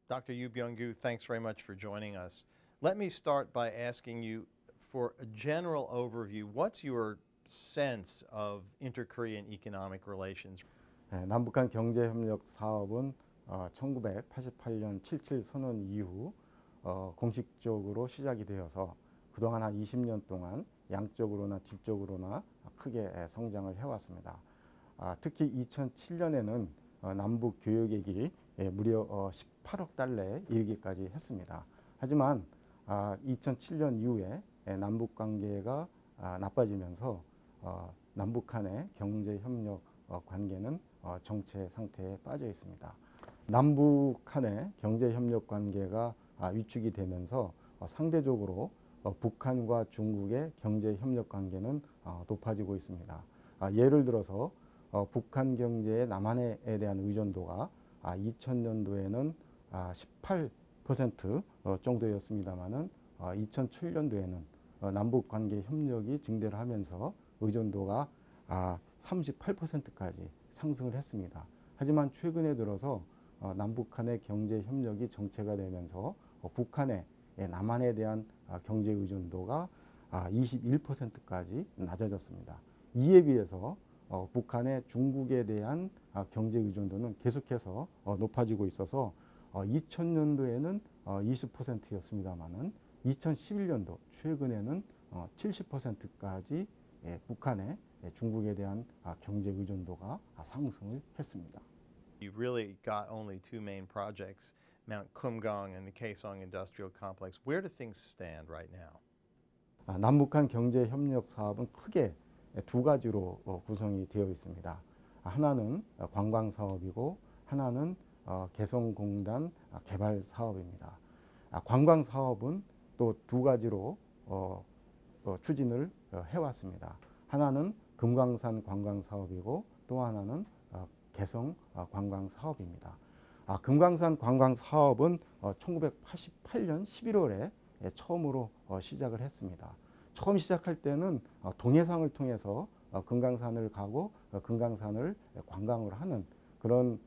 Dr. Yu Byung-gu, thanks very much for joining us. Let me start by asking you for a general overview. What's your sense of inter-Korean economic relations? 남북한 경제협력 사업은 1988년 77 선언 이후 공식적으로 시작이 되어서 그동안 한 20년 동안 양적으로나 질적으로나 크게 성장을 해왔습니다. 특히 2007년에는 남북 교역액이 무려 18억 달러에 이르기까지 했습니다. 하지만 2007년 이후에 남북 관계가 나빠지면서 남북한의 경제협력 관계는 정체 상태에 빠져 있습니다. 남북한의 경제협력 관계가 위축이 되면서 상대적으로 북한과 중국의 경제협력 관계는 높아지고 있습니다. 예를 들어서 북한 경제의 남한에 대한 의존도가 2000년도에는 18% 정도였습니다만은 2007년도에는 남북 관계 협력이 증대를 하면서 의존도가 38%까지 상승을 했습니다. 하지만 최근에 들어서 남북한의 경제 협력이 정체가 되면서 북한의 남한에 대한 경제 의존도가 21%까지 낮아졌습니다. 이에 비해서 북한의 중국에 대한 경제 의존도는 계속해서 높아지고 있어서 2000년도에는 20%였습니다만은 2011년도 최근에는 70%까지 북한의 중국에 대한 경제 의존도가 상승을 했습니다. You've really got only two main projects, Mount Kumgang and the Kaesong Industrial Complex. Where do things stand right now? 남북한 경제 협력 사업은 크게 두 가지로 구성이 되어 있습니다. 하나는 관광 사업이고 하나는 개성공단 개발 사업입니다. 관광 사업은 또 두 가지로 추진을 해왔습니다. 하나는 금강산 관광 사업이고 또 하나는 개성 관광 사업입니다. 금강산 관광 사업은 1988년 11월에 처음으로 시작을 했습니다. 처음 시작할 때는 동해상을 통해서 금강산을 가고 금강산을 관광을 하는 그런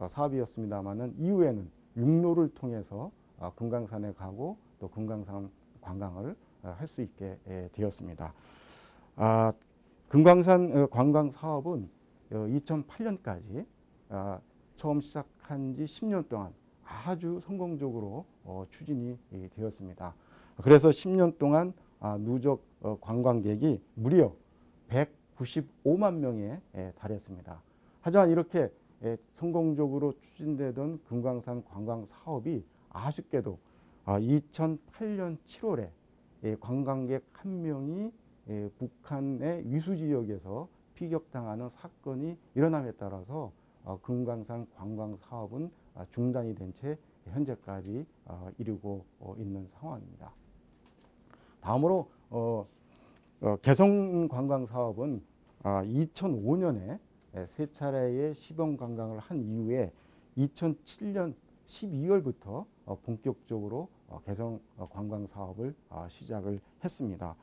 사업이었습니다만은 이후에는 육로를 통해서 금강산에 가고 또 금강산 관광을 할 수 있게 되었습니다. 금강산 관광 사업은 2008년까지 처음 시작한 지 10년 동안 아주 성공적으로 추진이 되었습니다. 그래서 10년 동안 누적 관광객이 무려 195만 명에 달했습니다. 하지만 이렇게 성공적으로 추진되던 금강산 관광 사업이 아쉽게도 2008년 7월에 관광객 한 명이 북한의 위수지역에서 피격당하는 사건이 일어남에 따라서 금강산 관광 사업은 중단이 된 채 현재까지 이르고 있는 상황입니다. 다음으로 개성 관광 사업은 2005년에 세 차례의 시범 관광을 한 이후에 2007년 12월부터 본격적으로 개성 관광 사업을 시작을 했습니다.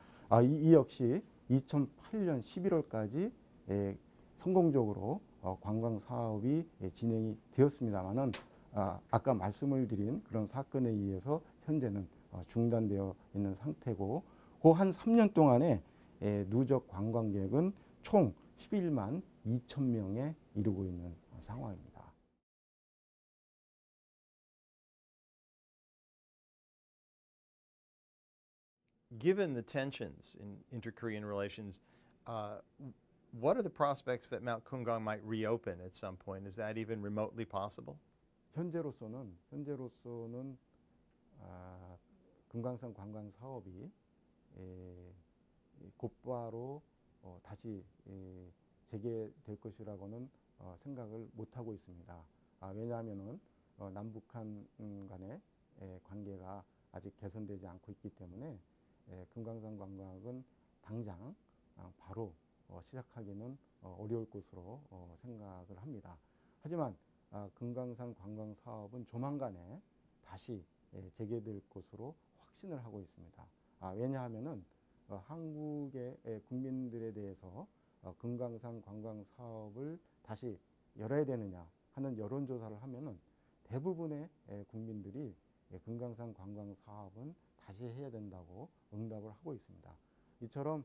이 역시 2008년 11월까지 성공적으로 관광 사업이 진행이 되었습니다만은 아까 말씀을 드린 그런 사건에 의해서 현재는 중단되어 있는 상태고 그 한 3년 동안에 누적 관광객은 총 11만 2천 명에 이르고 있는 상황입니다. Given the tensions in inter-Korean relations, what are the prospects that Mount Kumgang might reopen at some point? Is that even remotely possible? 현재로서는 금강산 관광 사업이 곧바로 다시 재개될 것이라고는 생각을 못하고 있습니다. 왜냐하면은 남북한 간의 관계가 아직 개선되지 않고 있기 때문에 금강산 관광은 당장 바로 시작하기는 어려울 것으로 생각을 합니다. 하지만 금강산 관광 사업은 조만간에 다시 재개될 것으로 확신을 하고 있습니다. 왜냐하면은 한국의 국민들에 대해서 금강산 관광 사업을 다시 열어야 되느냐 하는 여론조사를 하면은 대부분의 국민들이 금강산 관광 사업은 다시 해야 된다고 응답을 하고 있습니다. 이처럼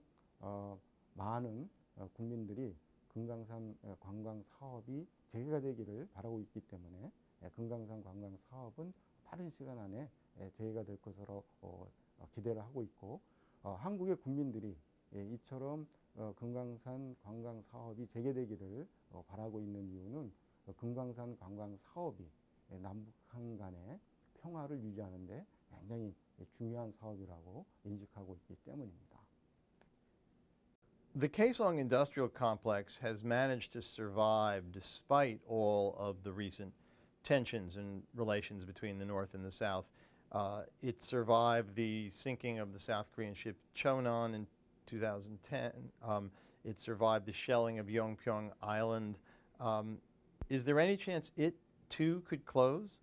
많은 국민들이 금강산 관광 사업이 재개가 되기를 바라고 있기 때문에 금강산 관광 사업은 빠른 시간 안에 재개가 될 것으로 기대를 하고 있고, 한국의 국민들이 이처럼 금강산 관광 사업이 재개되기를 바라고 있는 이유는 금강산 관광 사업이 남북한 간의 평화를 유지하는 데 굉장히 중요한 사업이라고 인식하고 있기 때문입니다. The Kaesong Industrial Complex has managed to survive despite all of the recent tensions and relations between the North and the South. It survived the sinking of the South Korean ship Chonan in 2010. It survived the shelling of Yongpyong Island. Is there any chance it too could close?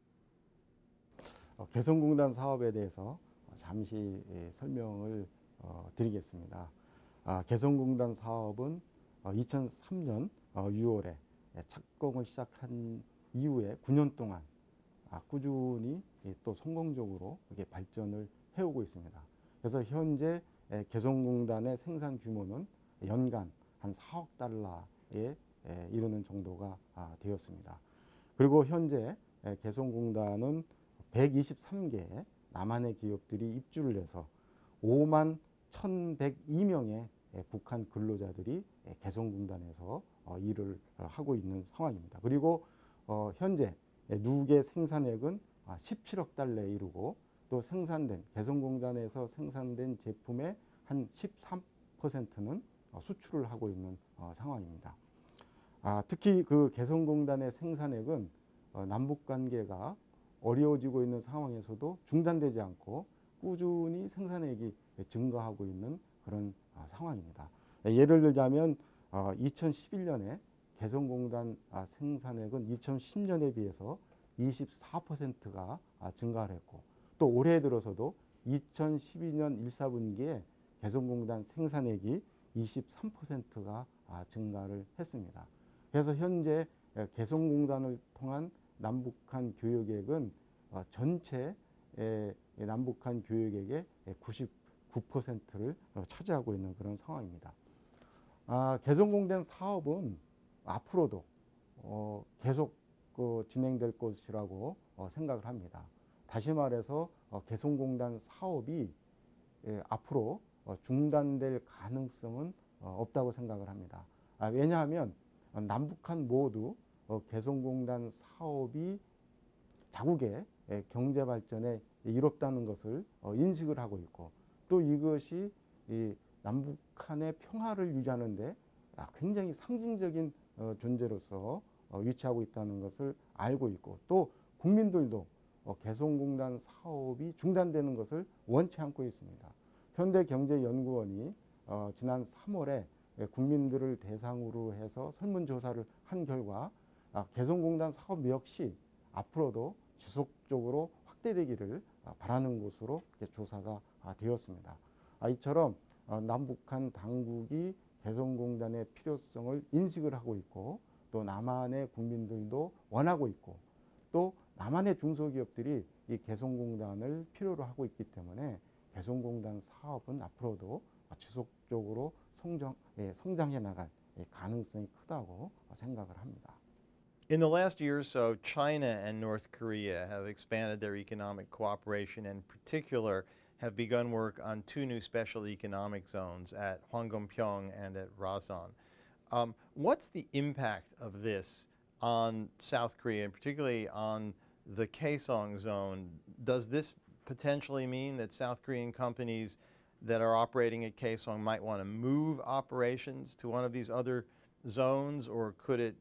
개성공단 사업에 대해서 잠시 설명을 드리겠습니다. 개성공단 사업은 2003년 6월에 착공을 시작한 이후에 9년 동안 꾸준히 또 성공적으로 이렇게 발전을 해오고 있습니다. 그래서 현재 개성공단의 생산 규모는 연간 한 4억 달러에 이르는 정도가 되었습니다. 그리고 현재 개성공단은 123개의 남한의 기업들이 입주를 해서 5만 1,102명의 북한 근로자들이 개성공단에서 일을 하고 있는 상황입니다. 그리고 현재 누계 생산액은 17억 달러에 이르고, 또 생산된 개성공단에서 생산된 제품의 한 13%는 수출을 하고 있는 상황입니다. 특히 그 개성공단의 생산액은 남북 관계가 어려워지고 있는 상황에서도 중단되지 않고 꾸준히 생산액이 증가하고 있는 그런 상황입니다. 예를 들자면 2011년에 개성공단 생산액은 2010년에 비해서 24%가 증가를 했고, 또 올해 들어서도 2012년 1사분기에 개성공단 생산액이 23%가 증가를 했습니다. 그래서 현재 개성공단을 통한 남북한 교역액은 전체 남북한 교역액의 99%를 차지하고 있는 그런 상황입니다. 개성공단 사업은 앞으로도 계속 진행될 것이라고 생각을 합니다. 다시 말해서 개성공단 사업이 앞으로 중단될 가능성은 없다고 생각을 합니다. 왜냐하면 남북한 모두 개성공단 사업이 자국의 경제 발전에 이롭다는 것을 인식을 하고 있고, 또 이것이 이 남북한의 평화를 유지하는 데 굉장히 상징적인 존재로서 위치하고 있다는 것을 알고 있고, 또 국민들도 개성공단 사업이 중단되는 것을 원치 않고 있습니다. 현대경제연구원이 지난 3월에 국민들을 대상으로 해서 설문조사를 한 결과 개성공단 사업 역시 앞으로도 지속적으로 확대되기를 바라는 것으로 조사가 되었습니다. 이처럼 남북한 당국이 개성공단의 필요성을 인식을 하고 있고, 또 남한의 국민들도 원하고 있고, 또 남한의 중소기업들이 이 개성공단을 필요로 하고 있기 때문에 개성공단 사업은 앞으로도 지속적으로 성장해 나갈 가능성이 크다고 생각을 합니다. In the last year or so, China and North Korea have expanded their economic cooperation and in particular have begun work on two new special economic zones at Hwanggumpyeong and at Rasan. What's the impact of this on South Korea, and particularly on the Kaesong zone? Does this potentially mean that South Korean companies that are operating at Kaesong might want to move operations to one of these other zones, or could it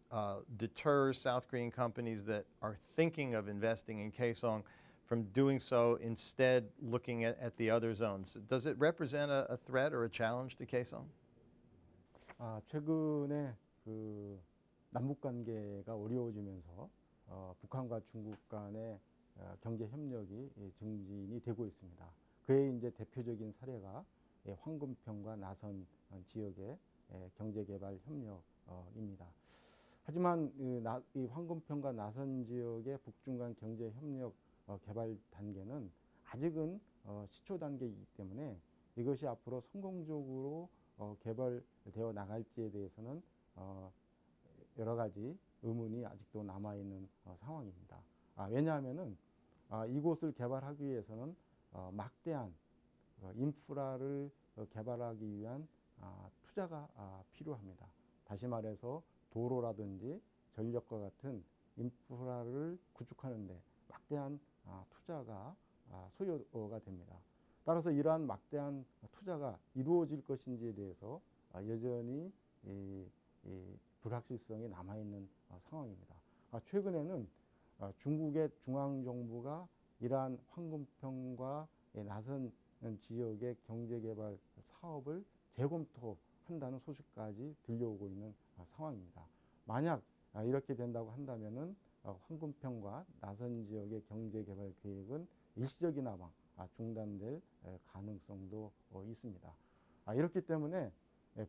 deter South Korean companies that are thinking of investing in Kaesong from doing so, instead looking at the other zones? Does it represent a threat or a challenge to Kaesong? 최근에 그 남북 관계가 어려워지면서 북한과 중국 간의 경제 협력이 증진이 되고 있습니다. 그의 이제 대표적인 사례가 황금평과 나선 지역의 경제개발 협력입니다. 하지만 이 황금평과 나선 지역의 북중 간 경제 협력 개발 단계는 아직은 시초 단계이기 때문에 이것이 앞으로 성공적으로 개발되어 나갈지에 대해서는 여러 가지 의문이 아직도 남아있는 상황입니다. 왜냐하면은 이곳을 개발하기 위해서는 막대한 인프라를 개발하기 위한 투자가 필요합니다. 다시 말해서 도로라든지 전력과 같은 인프라를 구축하는데 막대한 투자가 소요가 됩니다. 따라서 이러한 막대한 투자가 이루어질 것인지에 대해서 여전히 불확실성이 남아있는 상황입니다. 최근에는 중국의 중앙정부가 이러한 황금평과 나선 지역의 경제개발 사업을 재검토한다는 소식까지 들려오고 있는 상황입니다. 만약 이렇게 된다고 한다면은 황금평과 나선 지역의 경제개발 계획은 일시적이나마 중단될 가능성도 있습니다. 이렇기 때문에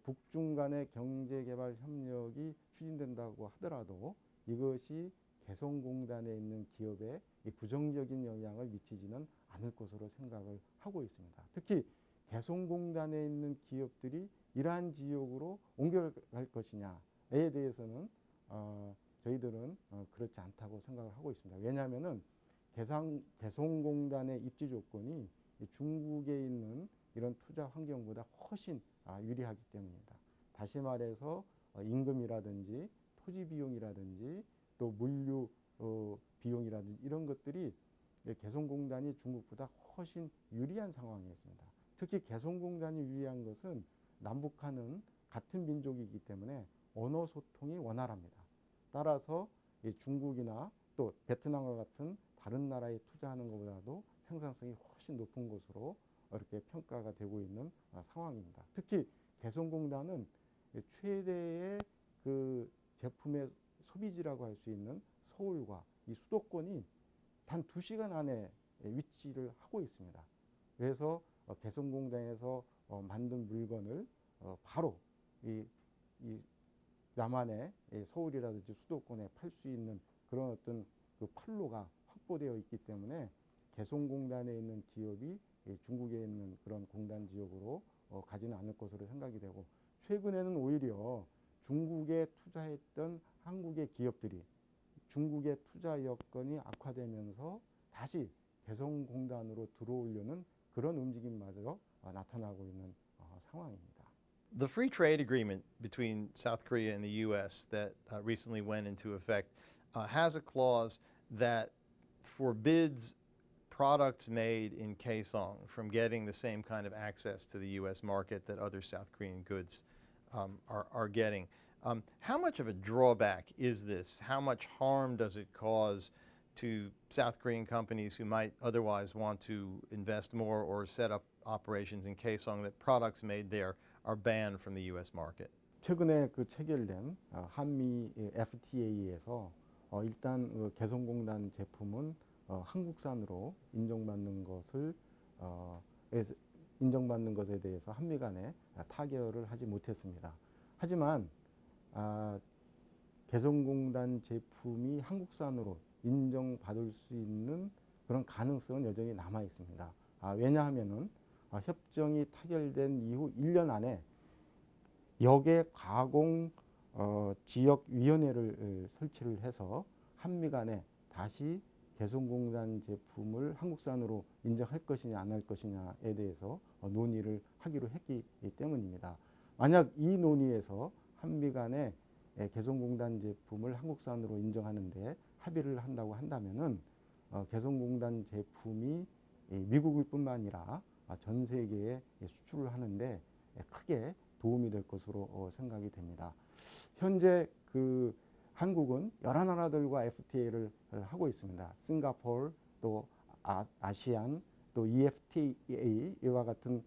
북중 간의 경제개발 협력이 추진된다고 하더라도 이것이 개성공단에 있는 기업에 부정적인 영향을 미치지는 않을 것으로 생각을 하고 있습니다. 특히 개성공단에 있는 기업들이 이러한 지역으로 옮겨갈 것이냐에 대해서는 저희들은 그렇지 않다고 생각을 하고 있습니다. 왜냐하면은 개성공단의 입지 조건이 중국에 있는 이런 투자 환경보다 훨씬 유리하기 때문입니다. 다시 말해서 임금이라든지 토지 비용이라든지 또 물류 비용이라든지 이런 것들이 개성공단이 중국보다 훨씬 유리한 상황에 있습니다. 특히 개성공단이 유리한 것은 남북한은 같은 민족이기 때문에 언어 소통이 원활합니다. 따라서 중국이나 또 베트남과 같은 다른 나라에 투자하는 것보다도 생산성이 훨씬 높은 곳으로 이렇게 평가가 되고 있는 상황입니다. 특히 개성공단은 최대의 그 제품의 소비지라고 할 수 있는 서울과 이 수도권이 단 2시간 안에 위치를 하고 있습니다. 그래서 개성공단에서 만든 물건을 바로 이 남한의 서울이라든지 수도권에 팔 수 있는 그런 어떤 그 판로가 확보되어 있기 때문에 개성공단에 있는 기업이 중국에 있는 그런 공단 지역으로 가지는 않을 것으로 생각이 되고, 최근에는 오히려 중국에 투자했던 한국의 기업들이 중국의 투자 여건이 악화되면서 다시 개성공단으로 들어오려는 그런 움직임마저 나타나고 있는 상황입니다. The free trade agreement between South Korea and the U.S. that recently went into effect has a clause that forbids products made in Kaesong from getting the same kind of access to the U.S. market that other South Korean goods are getting. How much of a drawback is this? How much harm does it cause to South Korean companies who might otherwise want to invest more or set up operations in Kaesong that products made there are banned from the U.S. market? 최근에 그 체결된 한미 FTA에서 일단 개성공단 제품은 한국산으로 인정받는 것에 대해서 한미 간에 타결을 하지 못했습니다. 하지만 개성공단 제품이 한국산으로 인정받을 수 있는 그런 가능성은 여전히 남아 있습니다. 왜냐하면은 협정이 타결된 이후 1년 안에 역의 가공 지역위원회를 설치를 해서 한미 간에 다시 개성공단 제품을 한국산으로 인정할 것이냐 안 할 것이냐에 대해서 논의를 하기로 했기 때문입니다. 만약 이 논의에서 한미 간에 개성공단 제품을 한국산으로 인정하는데 합의를 한다고 한다면은 개성공단 제품이 미국일 뿐만 아니라 전 세계에 수출을 하는데 크게 도움이 될 것으로 생각이 됩니다. 현재 그 한국은 여러 나라들과 FTA를 하고 있습니다. 싱가포르, 또 아시안, 또 EFTA와 같은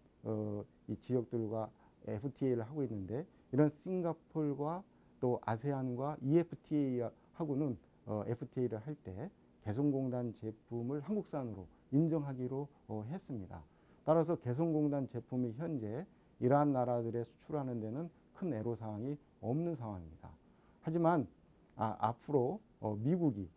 이 지역들과 FTA를 하고 있는데, 이런 싱가포르와 또 아세안과 EFTA하고는 FTA를 할 때 개성공단 제품을 한국산으로 인정하기로 했습니다. 따라서 개성공단 제품이 현재 이러한 나라들에 수출하는 데는 큰 애로사항이 없는 상황입니다. 하지만 앞으로 미국이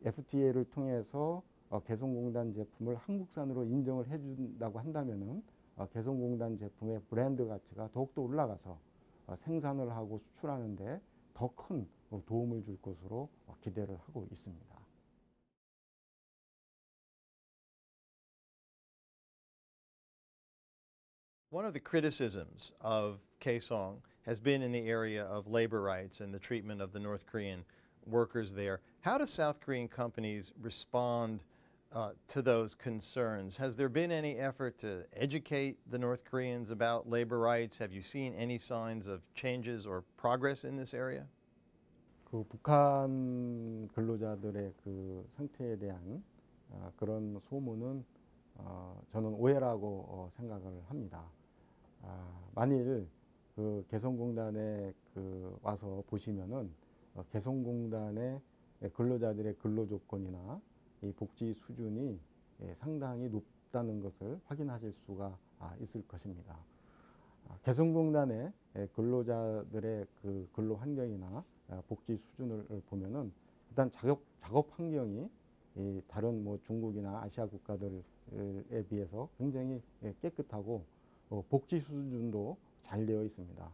FTA를 통해서 개성공단 제품을 한국산으로 인정을 해준다고 한다면은 개성공단 제품의 브랜드 가치가 더욱더 올라가서 생산을 하고 수출하는데 더 큰 도움을 줄 것으로 기대를 하고 있습니다. One of the criticisms of Kaesong has been in the area of labor rights and the treatment of the North Korean workers there. How do South Korean companies respond to those concerns? Has there been any effort to educate the North Koreans about labor rights? Have you seen any signs of changes or progress in this area? 그 북한 근로자들의 그 상태에 대한 그런 소문은 저는 오해라고 생각을 합니다. 만일 그 개성공단에 그 와서 보시면은 개성공단의 근로자들의 근로 조건이나 이 복지 수준이 상당히 높다는 것을 확인하실 수가 있을 것입니다. 개성공단의 근로자들의 그 근로 환경이나 복지 수준을 보면은 일단 작업 환경이 다른 뭐 중국이나 아시아 국가들에 비해서 굉장히 깨끗하고 복지 수준도 잘 되어 있습니다.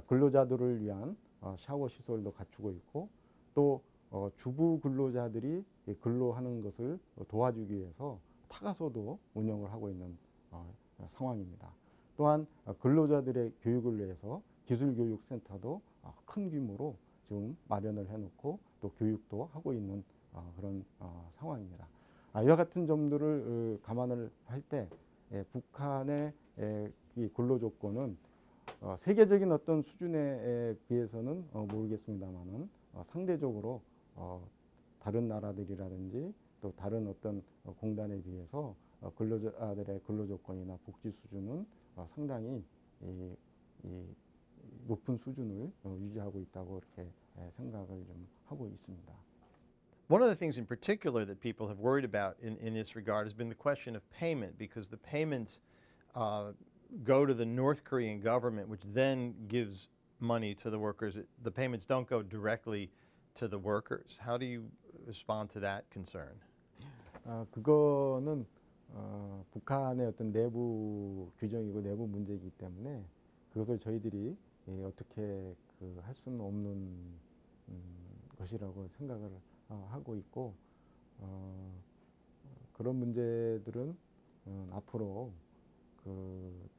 근로자들을 위한 샤워 시설도 갖추고 있고 또 주부 근로자들이 근로하는 것을 도와주기 위해서 타가소도 운영을 하고 있는 상황입니다. 또한 근로자들의 교육을 위해서 기술교육센터도 큰 규모로 지금 마련을 해놓고 또 교육도 하고 있는 그런 상황입니다. 이와 같은 점들을 감안을 할 때 북한의 이 근로 조건은 세계적인 어떤 수준에 비해서는 모르겠습니다만은 상대적으로 다른 나라들이라든지 또 다른 어떤 공단에 비해서 근로자들의 근로 조건이나 복지 수준은 상당히 이 높은 수준을 유지하고 있다고 이렇게 생각을 좀 하고 있습니다. One of the things in particular that people have worried about in this regard has been the question of payment, because the payments go to the North Korean government, which then gives money to the workers. The payments don't go directly to the workers. How do you respond to that concern? 그거는 북한의 어떤 내부 규정이고 내부 문제이기 때문에 그것을 저희들이 어떻게 할 수는 없는 것이라고 생각을 하고 있고 그런 문제들은 앞으로 그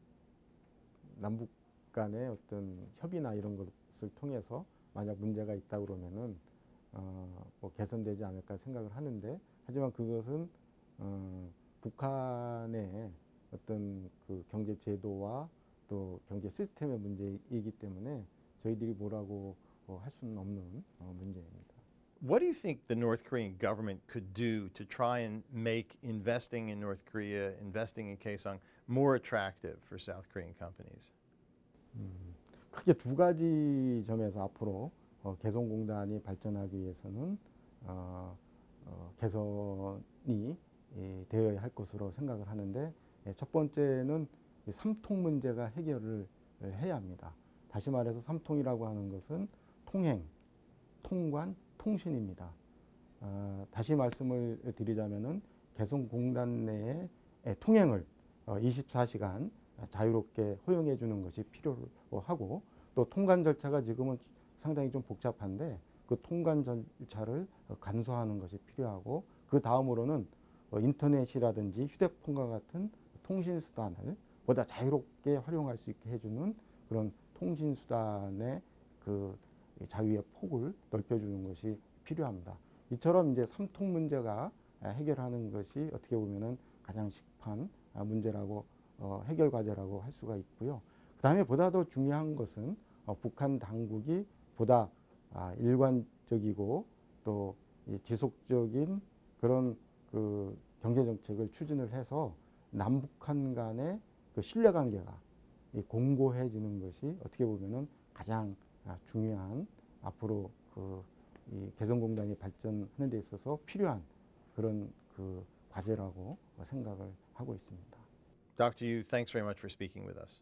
남북 간의 어떤 협의나 이런 것을 통해서 만약 문제가 있다 그러면은 뭐 개선되지 않을까 생각을 하는데 하지만 그것은 북한의 어떤 그 경제 제도와 또 경제 시스템의 문제이기 때문에 저희들이 뭐라고 할 수는 없는 문제입니다. What do you think the North Korean government could do to try and make investing in North Korea, investing in Kaesong, more attractive for South Korean companies? 크게 두 가지 점에서 앞으로 개성공단이 발전하기 위해서는 개선이 되어야 할 것으로 생각을 하는데 첫 번째는 삼통 문제가 해결을 해야 합니다. 다시 말해서 삼통이라고 하는 것은 통행, 통관, 통신입니다. 다시 말씀을 드리자면은 개성공단 내의 통행을 24시간 자유롭게 허용해 주는 것이 필요하고 또 통관 절차가 지금은 상당히 좀 복잡한데 그 통관 절차를 간소화하는 것이 필요하고 그 다음으로는 인터넷이라든지 휴대폰과 같은 통신 수단을 보다 자유롭게 활용할 수 있게 해주는 그런 통신 수단의 그 자유의 폭을 넓혀주는 것이 필요합니다. 이처럼 이제 삼통 문제가 해결하는 것이 어떻게 보면은 가장 시급한 문제라고 해결 과제라고 할 수가 있고요. 그다음에 보다 더 중요한 것은 북한 당국이 보다 일관적이고 또 지속적인 그런 그 경제 정책을 추진을 해서 남북한 간의 그 신뢰 관계가 공고해지는 것이 어떻게 보면은 가장 중요한 앞으로 이 개성공단이 발전하는 데 있어서 필요한 그런 그 과제라고 생각을 하고 있습니다. Dr. Yu, thanks very much for speaking with us.